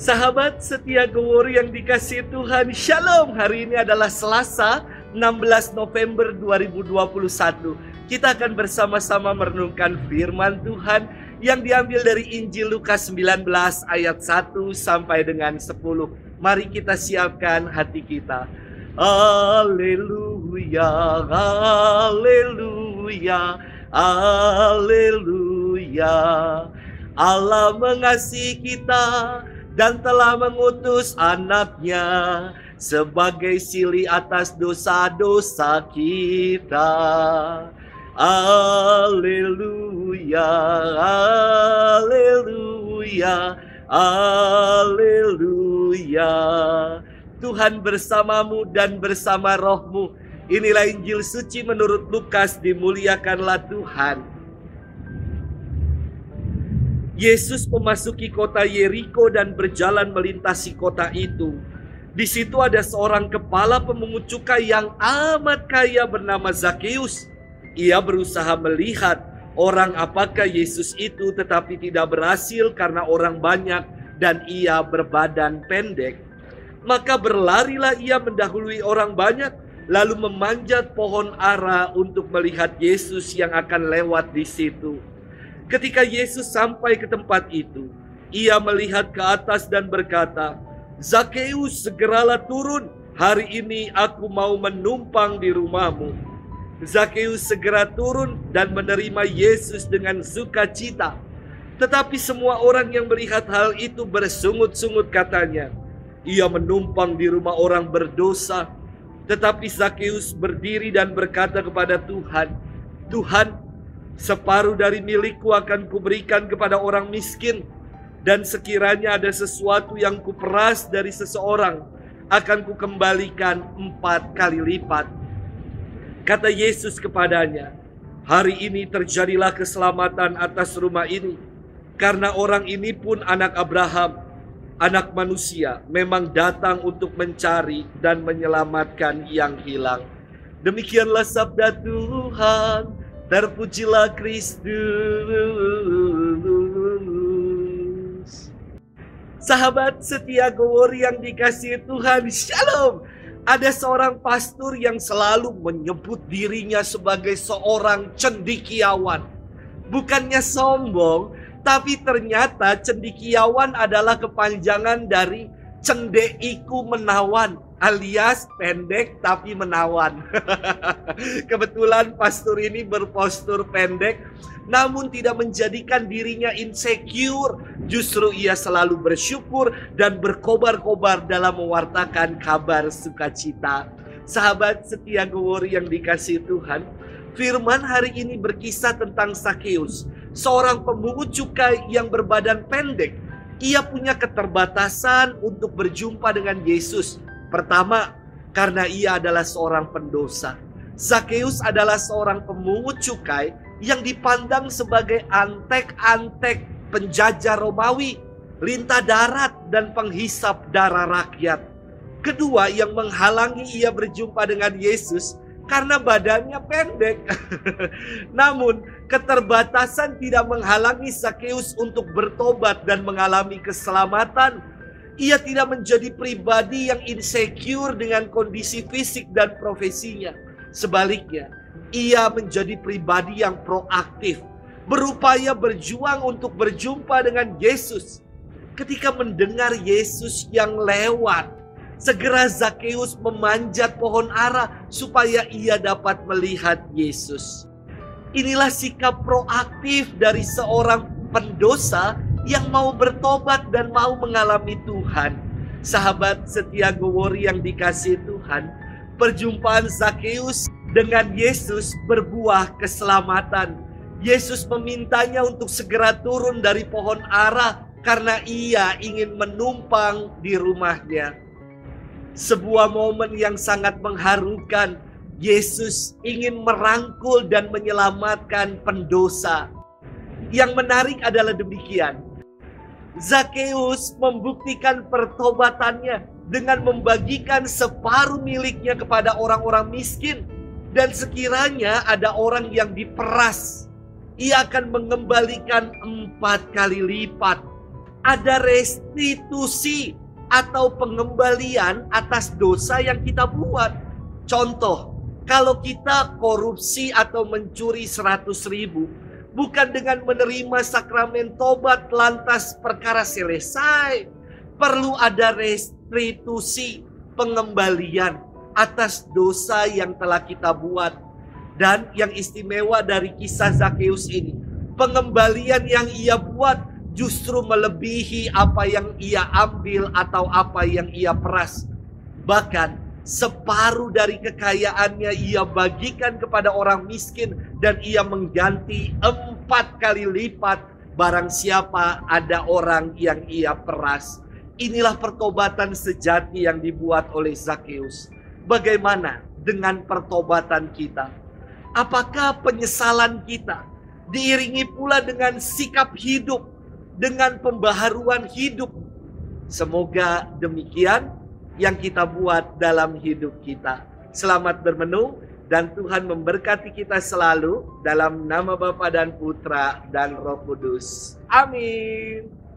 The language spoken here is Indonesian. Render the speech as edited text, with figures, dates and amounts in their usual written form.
Sahabat setia Gewori yang dikasihi Tuhan, Shalom. Hari ini adalah Selasa, 16 November 2021. Kita akan bersama-sama merenungkan firman Tuhan yang diambil dari Injil Lukas 19 ayat 1 sampai dengan 10. Mari kita siapkan hati kita. Haleluya, haleluya, haleluya. Allah mengasihi kita dan telah mengutus anaknya sebagai silih atas dosa-dosa kita. Haleluya, haleluya, haleluya. Tuhan bersamamu dan bersama rohmu. Inilah Injil suci menurut Lukas, dimuliakanlah Tuhan. Yesus memasuki kota Yeriko dan berjalan melintasi kota itu. Di situ ada seorang kepala pemungut cukai yang amat kaya bernama Zakeus. Ia berusaha melihat orang apakah Yesus itu, tetapi tidak berhasil karena orang banyak dan ia berbadan pendek. Maka berlarilah ia mendahului orang banyak, lalu memanjat pohon ara untuk melihat Yesus yang akan lewat di situ. Ketika Yesus sampai ke tempat itu, ia melihat ke atas dan berkata, "Zakeus, segeralah turun. Hari ini aku mau menumpang di rumahmu." Zakeus segera turun dan menerima Yesus dengan sukacita. Tetapi semua orang yang melihat hal itu bersungut-sungut katanya, "Ia menumpang di rumah orang berdosa." Tetapi Zakeus berdiri dan berkata kepada Tuhan, "Tuhan, separuh dari milikku akan kuberikan kepada orang miskin, dan sekiranya ada sesuatu yang kuperas dari seseorang, akan kukembalikan 4 kali lipat." Kata Yesus kepadanya, "Hari ini terjadilah keselamatan atas rumah ini, karena orang ini pun anak Abraham. Anak manusia memang datang untuk mencari dan menyelamatkan yang hilang." Demikianlah sabda Tuhan. Terpujilah Kristus. Sahabat setia Gewori yang dikasihi Tuhan, Shalom. Ada seorang pastor yang selalu menyebut dirinya sebagai seorang cendekiawan. Bukannya sombong, tapi ternyata cendekiawan adalah kepanjangan dari cendeiku menawan, alias pendek tapi menawan. Kebetulan pastor ini berpostur pendek, namun tidak menjadikan dirinya insecure. Justru ia selalu bersyukur dan berkobar-kobar dalam mewartakan kabar sukacita. Sahabat setia Gewori yang dikasihi Tuhan, firman hari ini berkisah tentang Zakeus, seorang pemungut cukai yang berbadan pendek. Ia punya keterbatasan untuk berjumpa dengan Yesus. Pertama, karena ia adalah seorang pendosa. Zakeus adalah seorang pemungut cukai yang dipandang sebagai antek-antek penjajah Romawi, lintah darat, dan penghisap darah rakyat. Kedua, yang menghalangi ia berjumpa dengan Yesus karena badannya pendek. Namun, keterbatasan tidak menghalangi Zakeus untuk bertobat dan mengalami keselamatan. Ia tidak menjadi pribadi yang insecure dengan kondisi fisik dan profesinya. Sebaliknya, ia menjadi pribadi yang proaktif, berupaya berjuang untuk berjumpa dengan Yesus. Ketika mendengar Yesus yang lewat, segera Zakeus memanjat pohon ara supaya ia dapat melihat Yesus. Inilah sikap proaktif dari seorang pendosa yang mau bertobat dan mau mengalami Tuhan. Sahabat setia Gewori yang dikasihi Tuhan, perjumpaan Zakeus dengan Yesus berbuah keselamatan. Yesus memintanya untuk segera turun dari pohon ara karena ia ingin menumpang di rumahnya. Sebuah momen yang sangat mengharukan. Yesus ingin merangkul dan menyelamatkan pendosa. Yang menarik adalah demikian. Zakeus membuktikan pertobatannya dengan membagikan separuh miliknya kepada orang-orang miskin. Dan sekiranya ada orang yang diperas, ia akan mengembalikan 4 kali lipat. ada restitusi atau pengembalian atas dosa yang kita buat. Contoh, kalau kita korupsi atau mencuri 100.000, bukan dengan menerima sakramen tobat lantas perkara selesai. Perlu ada restitusi, pengembalian atas dosa yang telah kita buat. Dan yang istimewa dari kisah Zakheus ini, pengembalian yang ia buat justru melebihi apa yang ia ambil atau apa yang ia peras. Bahkan separuh dari kekayaannya ia bagikan kepada orang miskin, dan ia mengganti 4 kali lipat barang siapa ada orang yang ia peras. Inilah pertobatan sejati yang dibuat oleh Zakheus. Bagaimana dengan pertobatan kita? Apakah penyesalan kita diiringi pula dengan sikap hidup, dengan pembaharuan hidup? Semoga demikian yang kita buat dalam hidup kita. Selamat bermenung dan Tuhan memberkati kita selalu dalam nama Bapa dan Putra dan Roh Kudus. Amin.